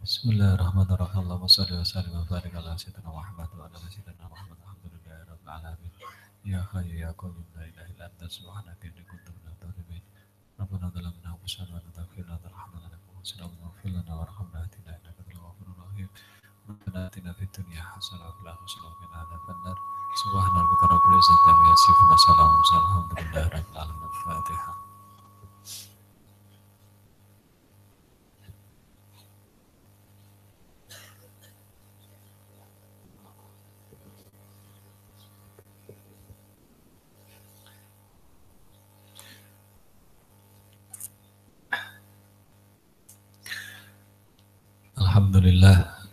Bismillahirrahmanirrahim. Allahumma shalli wa sallim wa barik ala sayyidina Muhammad wa ala sayyidina Muhammad. Alhamdulillahi rabbil alamin. Ya hayyu ya qayyum la ilaha illa anta subhanaka inni kuntu minadh dhalimin. Rabbana zalamna anfusana wa la taghfir lana tarhamna lanakunanna waghfir lana warhamna atina innaka antal ghafurur rahim. Rabbana atina fid dunya hasanah wa fil akhirati hasanah wa qina adzaban nar. Subhana rabbika rabbil izzati amma yasifun wa salamun alhamdulillahi rabbil alamin. Al-Fatihah.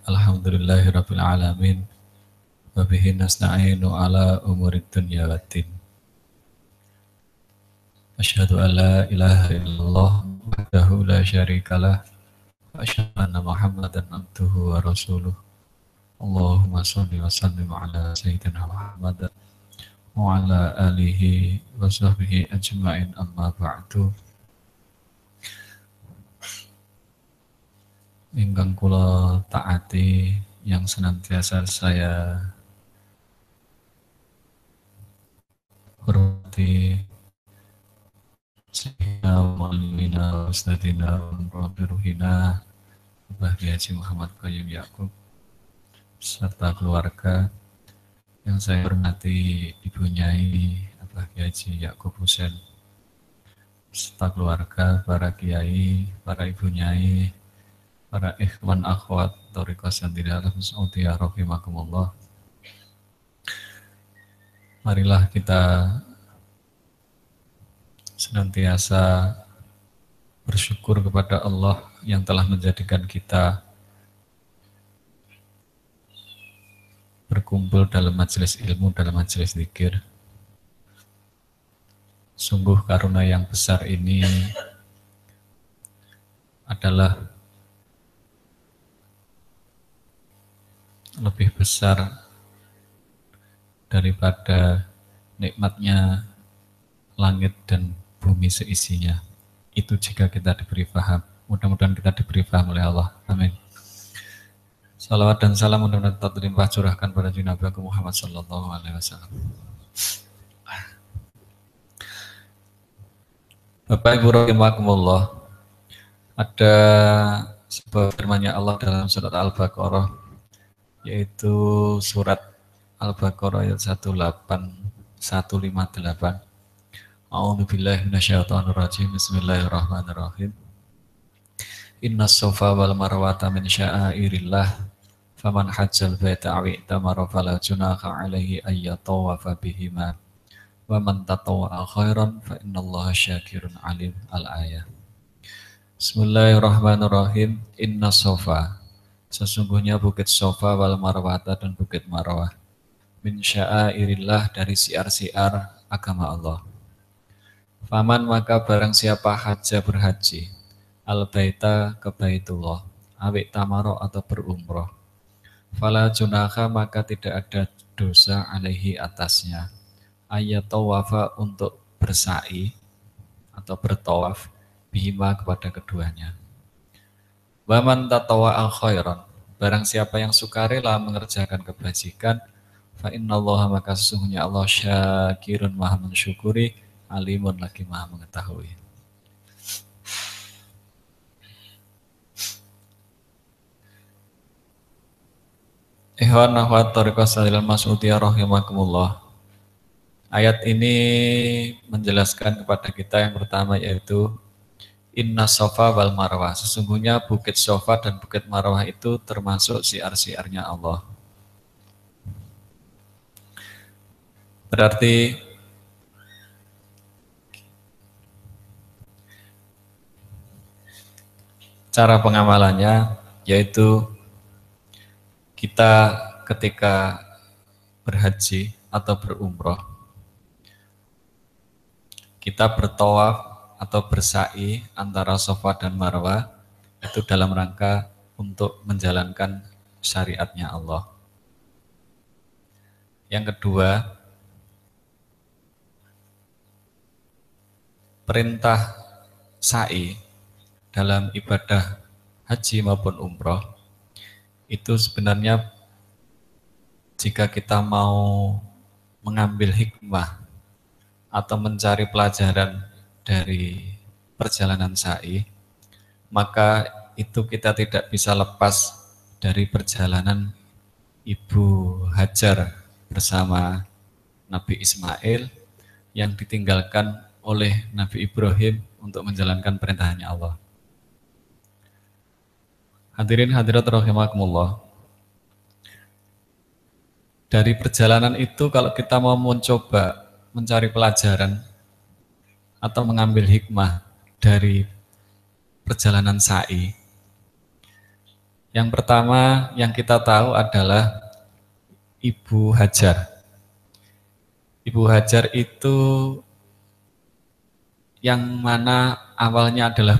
Alhamdulillahi rabbil alamin. Wa bihi nasta'inu ala umurid dunya waddin. Asyhadu an la ilaha illallah wahdahu la syarikalah wa asyhadu anna Muhammadan abduhu wa rasuluh. Allahumma shalli wa sallim ala sayyidina Muhammad wa ala alihi wa sahbihi ajma'in amma ba'du. Ingkang kula taati yang senantiasa saya hormati Sayyidina Maulina Ustadina Rabbi Ruhina Abah Kiai Haji Muhammad Qayyum Ya'qub serta keluarga yang saya hormati Ibu Nyai Abah Kiai Haji Ya'qub Husain serta keluarga, para kiai, para ibu nyai, para ikhwan akhwat Thariqah Santira Saudiyah rahimakumullah. Marilah kita senantiasa bersyukur kepada Allah yang telah menjadikan kita berkumpul dalam majelis ilmu, dalam majelis zikir. Sungguh karunia yang besar ini adalah lebih besar daripada nikmatnya langit dan bumi seisinya. Itu jika kita diberi paham. Mudah-mudahan kita diberi paham oleh Allah. Amin. Salawat dan salam mudah-mudahan tetap terlimpah curahkan pada Nabi Muhammad sallallahu alaihi wasallam. Bapak Ibu rahimakumullah, ada sebuah firman-Nya Allah dalam surat Al-Baqarah, yaitu surat Al-Baqarah ayat 158. A'udzubillahi minasyaitonir rajim. Bismillahirrahmanirrahim. Innas safa wal marwata min sya'airillah faman hajjal baita aw i'tamara fala junaha 'alaihi ay yatawafa bihima wa man tatawwa'a khairan fa innallaha syakirun alim. Al-ayah. Bismillahirrahmanirrahim. Innas safa, sesungguhnya bukit Safa wal Marwata dan bukit Marwah, min sya'airillah, dari siar-siar agama Allah. Faman, maka barang siapa haja berhaji, al-baita, ke Baitullah, awik tamaro, atau berumroh, fala junaha, maka tidak ada dosa alaihi, atasnya, ayatawafa, untuk bersa'i atau bertawaf, bihima, kepada keduanya. Waman tatawa'a khairan, barang siapa yang sukarela mengerjakan kebajikan, fa innallaha, maka sesungguhnya Allah syakirun, maha mensyukuri, alimun, lagi maha mengetahui. Ikhwan akhwat Thariqah Santira Mas'udiyah rahimakumullah. Ayat ini menjelaskan kepada kita yang pertama, yaitu Inna Safa wal Marwah, sesungguhnya bukit Safa dan bukit Marwah itu termasuk siar-siarnya Allah. Berarti cara pengamalannya yaitu kita ketika berhaji atau berumroh, kita bertawaf atau bersa'i antara Safa dan Marwah itu dalam rangka untuk menjalankan syariatnya Allah. Yang kedua, perintah sa'i dalam ibadah haji maupun umroh itu sebenarnya jika kita mau mengambil hikmah atau mencari pelajaran dari perjalanan sa'i, maka itu kita tidak bisa lepas dari perjalanan Ibu Hajar bersama Nabi Ismail yang ditinggalkan oleh Nabi Ibrahim untuk menjalankan perintahnya Allah. Hadirin hadirat rahimakumullah. Dari perjalanan itu kalau kita mau mencoba mencari pelajaran atau mengambil hikmah dari perjalanan sa'i, yang pertama yang kita tahu adalah Ibu Hajar. Ibu Hajar itu yang mana awalnya adalah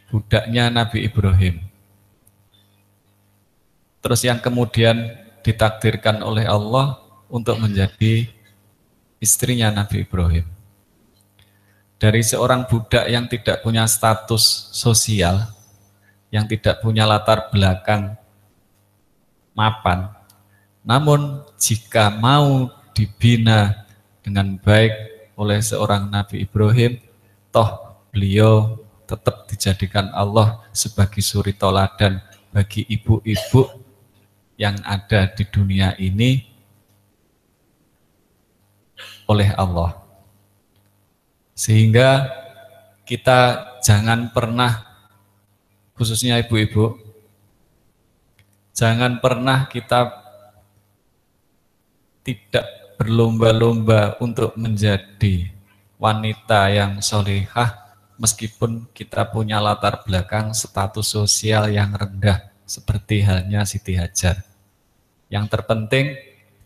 budaknya Nabi Ibrahim. Terus yang kemudian ditakdirkan oleh Allah untuk menjadi istrinya Nabi Ibrahim. Dari seorang budak yang tidak punya status sosial, yang tidak punya latar belakang mapan, namun jika mau dibina dengan baik oleh seorang Nabi Ibrahim, toh beliau tetap dijadikan Allah sebagai suri toladan bagi ibu-ibu yang ada di dunia ini oleh Allah. Sehingga kita jangan pernah, khususnya ibu-ibu, jangan pernah kita tidak berlomba-lomba untuk menjadi wanita yang solehah meskipun kita punya latar belakang status sosial yang rendah seperti halnya Siti Hajar. Yang terpenting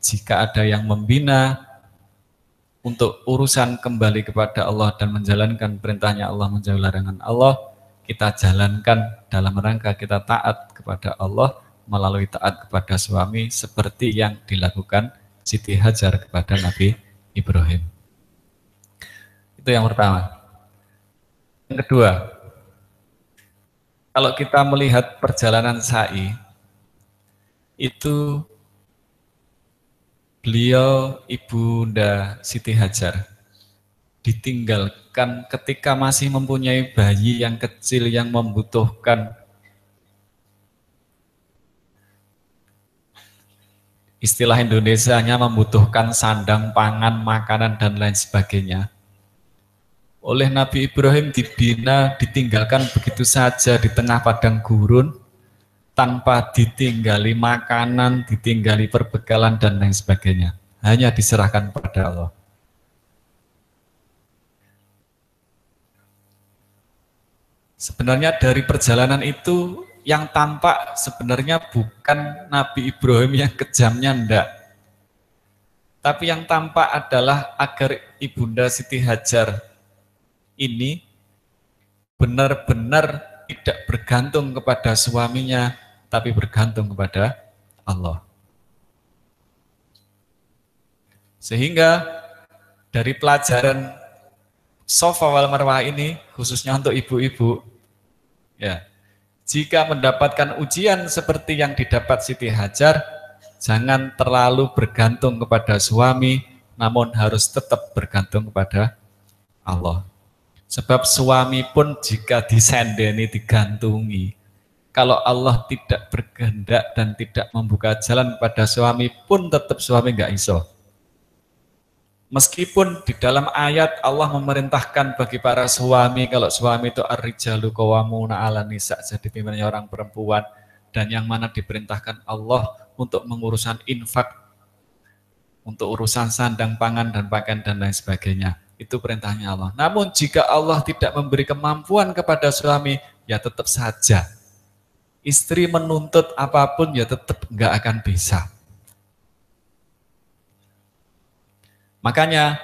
jika ada yang membina untuk urusan kembali kepada Allah dan menjalankan perintahnya Allah, menjauhi larangan Allah, kita jalankan dalam rangka kita taat kepada Allah melalui taat kepada suami seperti yang dilakukan Siti Hajar kepada Nabi Ibrahim. Itu yang pertama. Yang kedua, kalau kita melihat perjalanan sa'i, itu beliau Ibunda Siti Hajar ditinggalkan ketika masih mempunyai bayi yang kecil yang membutuhkan istilah Indonesianya membutuhkan sandang, pangan, makanan, dan lain sebagainya. Oleh Nabi Ibrahim dibina, ditinggalkan begitu saja di tengah padang gurun, tanpa ditinggali makanan, ditinggali perbekalan, dan lain sebagainya. Hanya diserahkan pada Allah. Sebenarnya dari perjalanan itu, yang tampak sebenarnya bukan Nabi Ibrahim yang kejamnya, enggak. Tapi yang tampak adalah agar Ibunda Siti Hajar ini benar-benar tidak bergantung kepada suaminya, tapi bergantung kepada Allah. Sehingga dari pelajaran Shafa wal Marwah ini, khususnya untuk ibu-ibu, ya, jika mendapatkan ujian seperti yang didapat Siti Hajar, jangan terlalu bergantung kepada suami, namun harus tetap bergantung kepada Allah. Sebab suami pun jika disendeni, digantungi, kalau Allah tidak berkehendak dan tidak membuka jalan pada suami pun tetap suami nggak iso. Meskipun di dalam ayat Allah memerintahkan bagi para suami, kalau suami itu ar-rijalu qawwamuna 'alan nisa, jadi pimpinannya orang perempuan, dan yang mana diperintahkan Allah untuk mengurusan infak, untuk urusan sandang, pangan, dan pakaian, dan lain sebagainya. Itu perintahnya Allah. Namun jika Allah tidak memberi kemampuan kepada suami, ya tetap saja istri menuntut apapun ya tetap nggak akan bisa. Makanya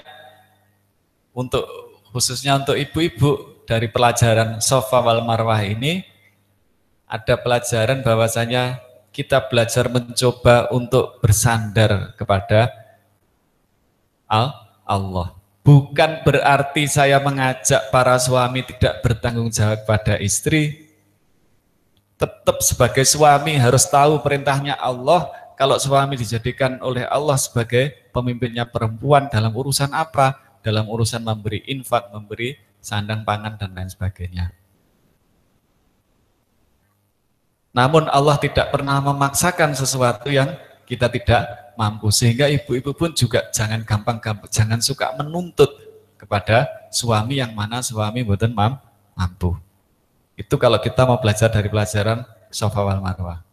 khususnya untuk ibu-ibu, dari pelajaran Shafa wal Marwah ini ada pelajaran bahwasanya kita belajar mencoba untuk bersandar kepada Allah. Bukan berarti saya mengajak para suami tidak bertanggung jawab pada istri, Tetap sebagai suami harus tahu perintahnya Allah. Kalau suami dijadikan oleh Allah sebagai pemimpinnya perempuan dalam urusan apa? Dalam urusan memberi infak, memberi sandang pangan dan lain sebagainya. Namun Allah tidak pernah memaksakan sesuatu yang kita tidak mampu. Sehingga ibu-ibu pun juga jangan gampang-gampang, jangan suka menuntut kepada suami yang mana suami mboten mampu. Itu kalau kita mau belajar dari pelajaran Shafa wal Marwah.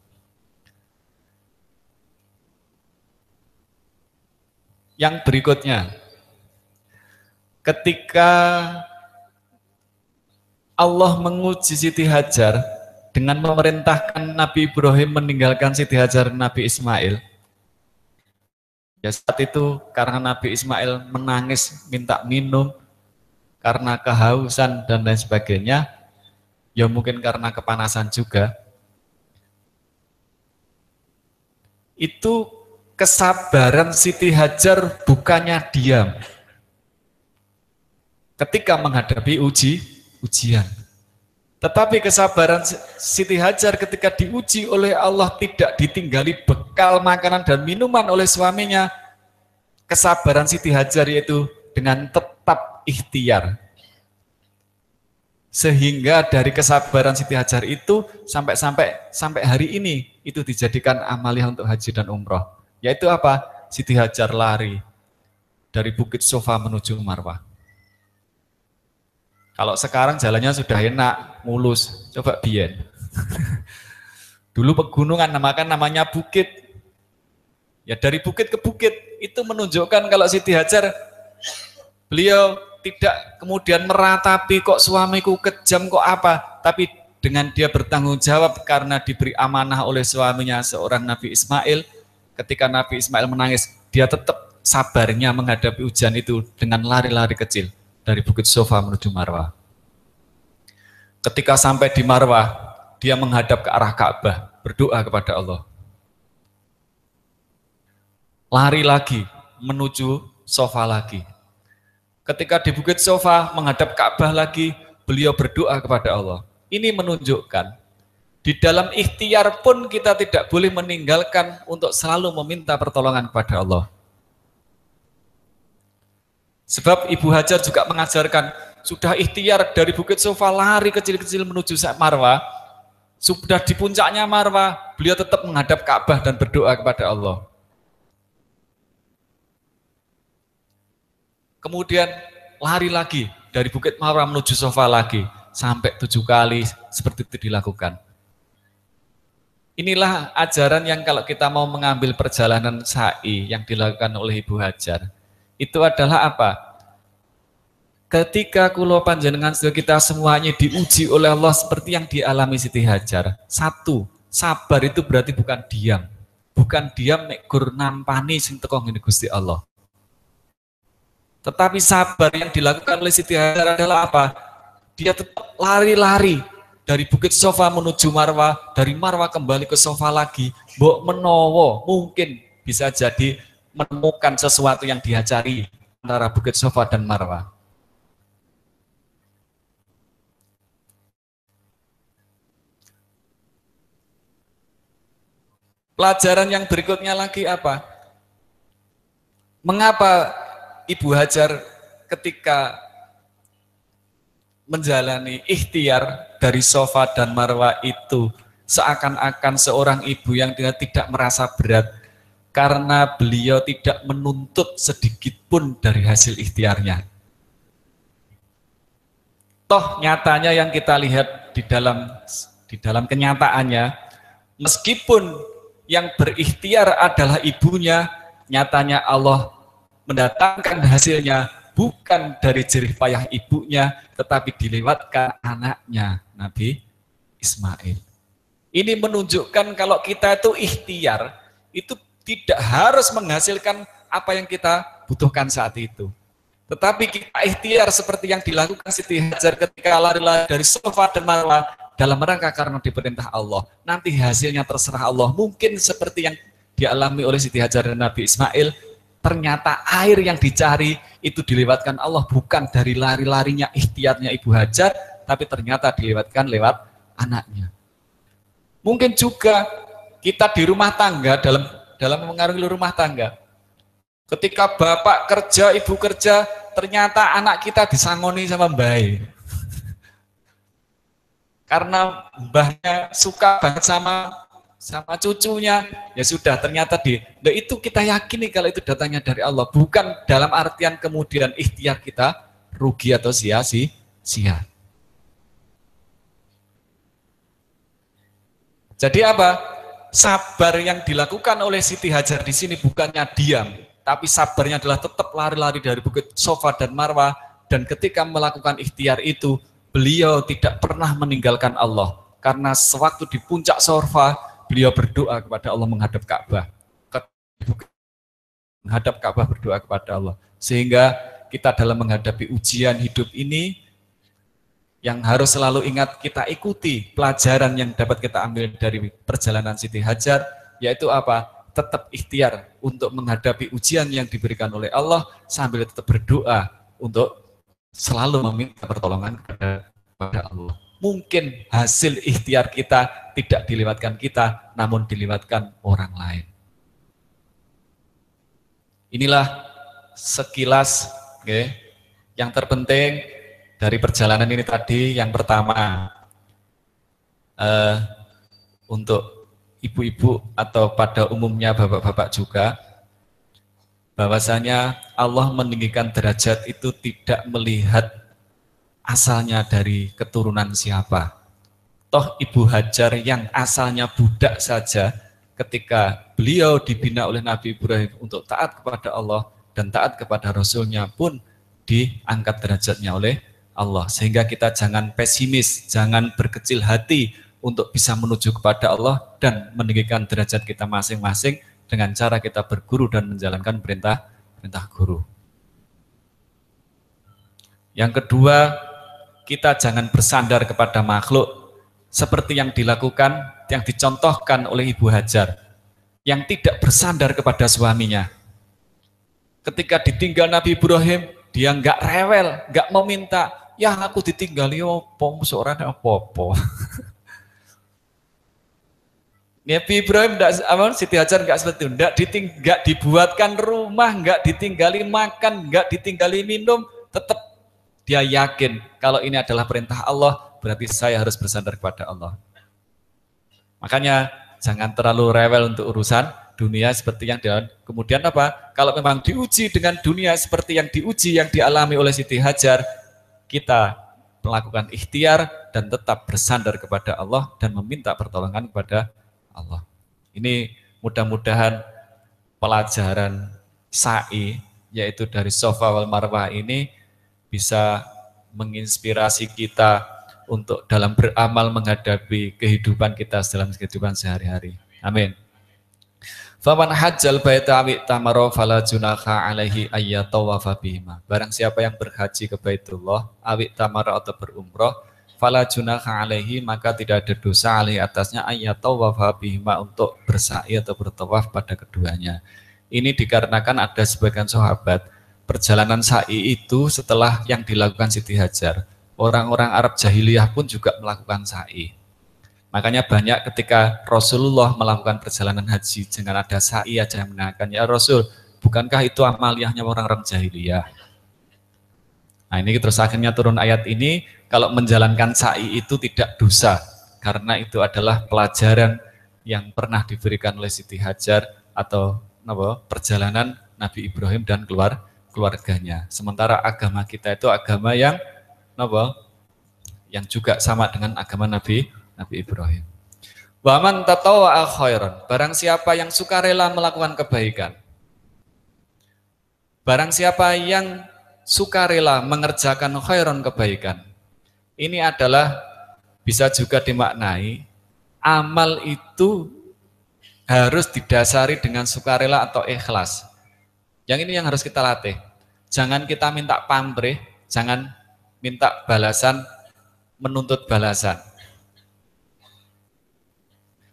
Yang berikutnya, ketika Allah menguji Siti Hajar dengan memerintahkan Nabi Ibrahim meninggalkan Siti Hajar dan Nabi Ismail, ya saat itu karena Nabi Ismail menangis minta minum karena kehausan dan lain sebagainya, ya mungkin karena kepanasan juga, itu kesabaran Siti Hajar bukannya diam ketika menghadapi ujian. Tetapi kesabaran Siti Hajar ketika diuji oleh Allah tidak ditinggali bekal makanan dan minuman oleh suaminya. Kesabaran Siti Hajar yaitu dengan tetap ikhtiar. Sehingga dari kesabaran Siti Hajar itu sampai hari ini itu dijadikan amaliah untuk haji dan umroh. Yaitu apa? Siti Hajar lari dari Bukit Sofa menuju Marwah. Kalau sekarang jalannya sudah enak, mulus. Coba biyen. Dulu pegunungan namanya bukit. Ya dari bukit ke bukit itu menunjukkan kalau Siti Hajar beliau tidak kemudian meratapi kok suamiku kejam kok apa, tapi dengan dia bertanggung jawab karena diberi amanah oleh suaminya seorang Nabi Ismail. Ketika Nabi Ismail menangis, dia tetap sabarnya menghadapi ujian itu dengan lari-lari kecil dari Bukit Sofa menuju Marwah. Ketika sampai di Marwah, dia menghadap ke arah Ka'bah, berdoa kepada Allah. Lari lagi menuju Sofa lagi. Ketika di Bukit Sofa menghadap Ka'bah lagi, beliau berdoa kepada Allah. Ini menunjukkan di dalam ikhtiar pun kita tidak boleh meninggalkan untuk selalu meminta pertolongan kepada Allah. Sebab Ibu Hajar juga mengajarkan, sudah ikhtiar dari Bukit Sofa lari kecil-kecil menuju Marwah, sudah di puncaknya Marwah, beliau tetap menghadap Ka'bah dan berdoa kepada Allah. Kemudian lari lagi dari Bukit Marwah menuju Sofa lagi, sampai 7 kali seperti itu dilakukan. Inilah ajaran yang kalau kita mau mengambil perjalanan sa'i yang dilakukan oleh Ibu Hajar, itu adalah apa? Ketika kulo panjenengan kita semuanya diuji oleh Allah seperti yang dialami Siti Hajar. Satu, sabar itu berarti bukan diam. Bukan diam nek gur nampani sing teko ngene Gusti Allah. Tetapi sabar yang dilakukan oleh Siti Hajar adalah apa? Dia tetap lari-lari dari Bukit Sofa menuju Marwah, dari Marwah kembali ke Sofa lagi. Mbok menowo mungkin bisa jadi menemukan sesuatu yang dia cari antara Bukit Sofa dan Marwah. Pelajaran yang berikutnya lagi apa? Mengapa Ibu Hajar ketika menjalani ikhtiar dari Sofa dan Marwah itu seakan-akan seorang ibu yang tidak merasa berat karena beliau tidak menuntut sedikit pun dari hasil ikhtiarnya. Toh nyatanya yang kita lihat di dalam kenyataannya, meskipun yang berikhtiar adalah ibunya, nyatanya Allah mendatangkan hasilnya bukan dari jerih payah ibunya, tetapi dilewatkan anaknya, Nabi Ismail. Ini menunjukkan kalau kita itu ikhtiar, itu tidak harus menghasilkan apa yang kita butuhkan saat itu. Tetapi kita ikhtiar seperti yang dilakukan Siti Hajar ketika lari-lari dari Sofa dan Marwah dalam rangka karena diperintah Allah. Nanti hasilnya terserah Allah. Mungkin seperti yang dialami oleh Siti Hajar dan Nabi Ismail, ternyata air yang dicari itu dilewatkan Allah bukan dari lari-larinya ikhtiarnya Ibu Hajar, tapi ternyata dilewatkan lewat anaknya. Mungkin juga kita di rumah tangga, dalam mengarungi rumah tangga. Ketika bapak kerja, ibu kerja, ternyata anak kita disangoni sama mbah. Karena mbahnya suka banget sama cucunya, ya sudah ternyata itu kita yakini kalau itu datangnya dari Allah, bukan dalam artian kemudian ikhtiar kita rugi atau sia-sia. Jadi apa? Sabar yang dilakukan oleh Siti Hajar di sini bukannya diam, tapi sabarnya adalah tetap lari-lari dari bukit Safa dan Marwah, dan ketika melakukan ikhtiar itu, beliau tidak pernah meninggalkan Allah. Karena sewaktu di puncak Safa, beliau berdoa kepada Allah menghadap Ka'bah. Menghadap Ka'bah berdoa kepada Allah. Sehingga kita dalam menghadapi ujian hidup ini, yang harus selalu ingat kita ikuti pelajaran yang dapat kita ambil dari perjalanan Siti Hajar, yaitu apa? Tetap ikhtiar untuk menghadapi ujian yang diberikan oleh Allah sambil tetap berdoa untuk selalu meminta pertolongan kepada Allah. Mungkin hasil ikhtiar kita tidak dilewatkan kita, namun dilewatkan orang lain. Inilah sekilas yang terpenting dari perjalanan ini tadi. Yang pertama, untuk ibu-ibu atau pada umumnya bapak-bapak juga, bahwasanya Allah meninggikan derajat itu tidak melihat asalnya dari keturunan siapa. Toh Ibu Hajar yang asalnya budak saja, ketika beliau dibina oleh Nabi Ibrahim untuk taat kepada Allah dan taat kepada Rasulnya pun diangkat derajatnya oleh Allah. Sehingga kita jangan pesimis, jangan berkecil hati untuk bisa menuju kepada Allah dan meninggikan derajat kita masing-masing dengan cara kita berguru dan menjalankan perintah guru. Yang kedua, kita jangan bersandar kepada makhluk seperti yang dilakukan, yang dicontohkan oleh Ibu Hajar, yang tidak bersandar kepada suaminya. Ketika ditinggal Nabi Ibrahim, dia nggak rewel, nggak mau minta, ya aku ditinggali opo, seorang apa-apa. Nabi Ibrahim Siti Hajar nggak seperti itu, nggak dibuatkan rumah, nggak ditinggali makan, nggak ditinggali minum, tetap dia yakin kalau ini adalah perintah Allah, berarti saya harus bersandar kepada Allah. Makanya jangan terlalu rewel untuk urusan dunia seperti yang kemudian apa? Kalau memang diuji dengan dunia seperti yang dialami oleh Siti Hajar, kita melakukan ikhtiar dan tetap bersandar kepada Allah dan meminta pertolongan kepada Allah. Ini mudah-mudahan pelajaran sa'i, yaitu dari Safa wal Marwah ini bisa menginspirasi kita untuk dalam beramal menghadapi kehidupan kita dalam kehidupan sehari-hari. Amin. Faman hajjal baita awi tamaro fala junaha alaihi ayyatawafa bihima. Barang siapa yang berhaji ke Baitullah awi tamaro atau berumroh, fala junaha alaihi, maka tidak ada dosa alaihi atasnya ayyatawafa bihima, untuk bersa'i atau bertawaf pada keduanya. Ini dikarenakan ada sebagian sahabat, perjalanan sa'i itu setelah yang dilakukan Siti Hajar, orang-orang Arab jahiliyah pun juga melakukan sa'i. Makanya banyak ketika Rasulullah melakukan perjalanan haji, jangan ada sa'i aja yang menanyakan, ya Rasul, bukankah itu amaliyahnya orang-orang jahiliyah? Nah ini terus akhirnya turun ayat ini, kalau menjalankan sa'i itu tidak dosa, karena itu adalah pelajaran yang pernah diberikan oleh Siti Hajar atau perjalanan Nabi Ibrahim dan keluarganya. Sementara agama kita itu agama yang juga sama dengan agama Nabi Ibrahim. Wa man tatawwa'a khairan, barang siapa yang sukarela melakukan kebaikan. Barang siapa yang sukarela mengerjakan khairan, kebaikan. Ini adalah bisa juga dimaknai amal itu harus didasari dengan sukarela atau ikhlas. Yang ini yang harus kita latih. Jangan kita minta pamrih, jangan minta balasan, menuntut balasan.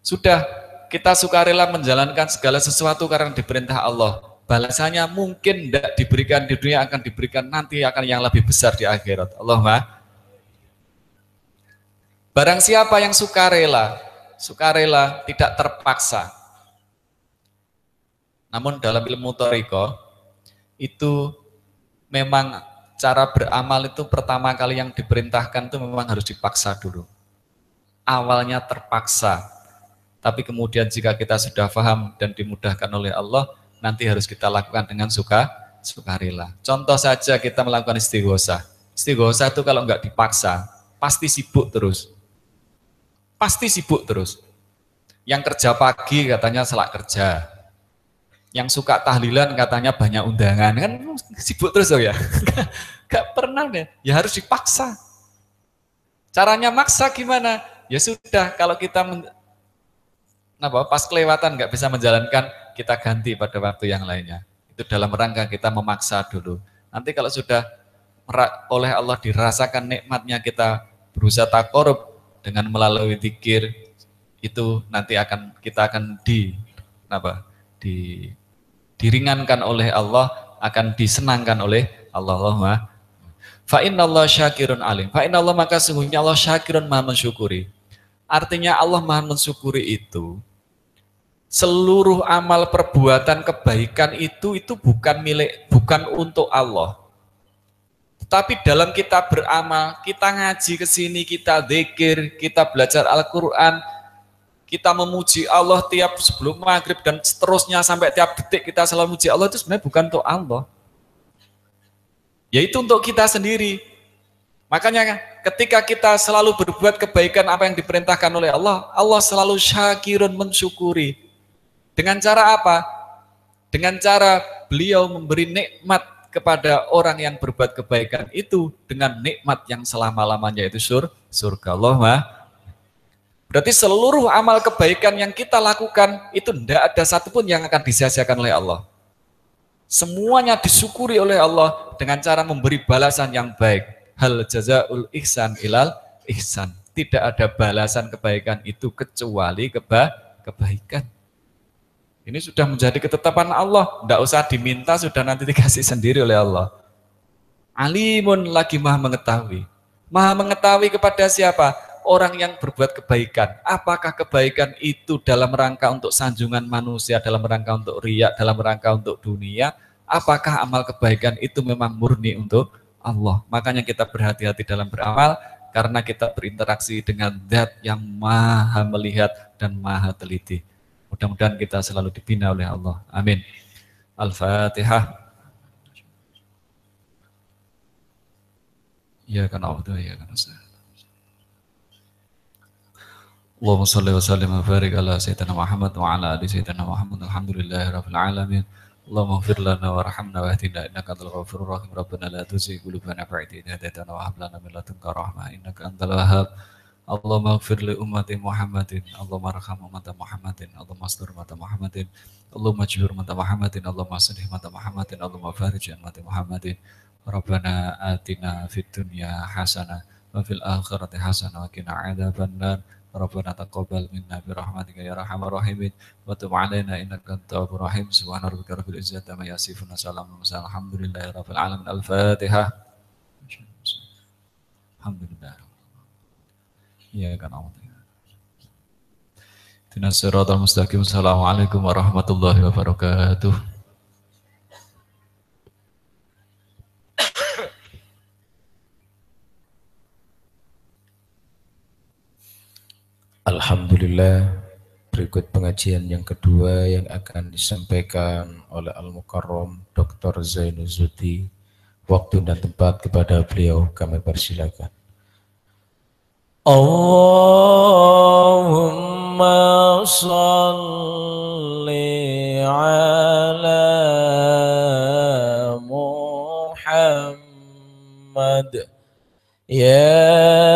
Sudah kita sukarela menjalankan segala sesuatu karena diperintah Allah. Balasannya mungkin tidak diberikan di dunia, akan diberikan nanti, akan yang lebih besar di akhirat. Allahumma. Barang siapa yang sukarela sukarela, tidak terpaksa. Namun dalam ilmu thariqah itu memang cara beramal itu pertama kali yang diperintahkan itu memang harus dipaksa dulu. Awalnya terpaksa, tapi kemudian jika kita sudah paham dan dimudahkan oleh Allah, nanti harus kita lakukan dengan sukarela. Contoh saja kita melakukan istighosah. Istighosah itu kalau nggak dipaksa, pasti sibuk terus. Pasti sibuk terus. Yang kerja pagi katanya selak kerja. Yang suka tahlilan katanya banyak undangan, kan sibuk terus ya. Gak pernah deh, ya harus dipaksa. Caranya maksa gimana? Ya sudah, kalau kita pas kelewatan nggak bisa menjalankan, kita ganti pada waktu yang lainnya. Itu dalam rangka kita memaksa dulu. Nanti kalau sudah oleh Allah dirasakan nikmatnya, kita berusaha takorup dengan melalui zikir, itu nanti kita akan diringankan oleh Allah, akan disenangkan oleh Allah. Fa innallaha syakirun alim. Fa innallah, maka sesungguhnya Allah syakirun, maha mensyukuri. Artinya Allah maha mensyukuri itu seluruh amal perbuatan kebaikan itu bukan untuk Allah. Tapi dalam kita beramal, kita ngaji ke sini, kita zikir, kita belajar Al-Qur'an, kita memuji Allah tiap sebelum maghrib dan seterusnya sampai tiap detik kita selalu memuji Allah, itu sebenarnya bukan untuk Allah. Yaitu untuk kita sendiri. Makanya ketika kita selalu berbuat kebaikan apa yang diperintahkan oleh Allah, Allah selalu syakirun, mensyukuri. Dengan cara apa? Dengan cara beliau memberi nikmat kepada orang yang berbuat kebaikan itu dengan nikmat yang selama-lamanya, itu surga. Allah. Berarti seluruh amal kebaikan yang kita lakukan itu tidak ada satupun yang akan disia-siakan oleh Allah. Semuanya disyukuri oleh Allah dengan cara memberi balasan yang baik. Hal jazaul ihsan ilal ihsan. Tidak ada balasan kebaikan itu kecuali kebaikan. Ini sudah menjadi ketetapan Allah. Tidak usah diminta, sudah nanti dikasih sendiri oleh Allah. Alimun, lagi maha mengetahui. Maha mengetahui kepada siapa? Orang yang berbuat kebaikan. Apakah kebaikan itu dalam rangka untuk sanjungan manusia, dalam rangka untuk riya, dalam rangka untuk dunia? Apakah amal kebaikan itu memang murni untuk Allah? Makanya kita berhati-hati dalam beramal, karena kita berinteraksi dengan zat yang maha melihat dan maha teliti. Mudah-mudahan kita selalu dibina oleh Allah. Amin. Al-Fatihah. Ya kan Allah, ya kan Allah. Allahumma salli wa sallim wa barik ala sayyidina Muhammad wa ala ali sayyidina Muhammad. Alhamdulillahi rabbil alamin. Allahumma ighfir lana warhamna wahdina innaka antal ghafurur rahim. Rabbana la tuzigh qulubana ba'da idh hadaytana wa hab lana min ladunka rahmah innaka antal wahhab. Allahumma ighfir li ummati Muhammadin. Allahumma arham ummata Muhammadin. Allahumma astur ummata Muhammadin. Allahumma jibur ummata Muhammadin. Allahumma aslih ummata Muhammadin. Allahumma farij ummata Muhammadin. Rabbana atina fid dunya hasanah wa fil akhirati hasanah wa qina adzabannar. Rabbana taqabbal minna bi rahmatika ya arhamar rahimin wa tub alaina innaka antat tawwabur rahim. Subhana rabbika rabbil izzati amma yasifun wa salamun alhamdulillahi rabbil alamin. Al-Fatihah. Alhamdulillah. Ya kan Allah. Ihdinas siratal mustaqim. Assalamualaikum warahmatullahi wabarakatuh. Alhamdulillah, berikut pengajian yang kedua yang akan disampaikan oleh Al-Mukarram Dr. Zainuzuti. Waktu dan tempat kepada beliau kami persilakan. Allahumma salli ala Muhammad ya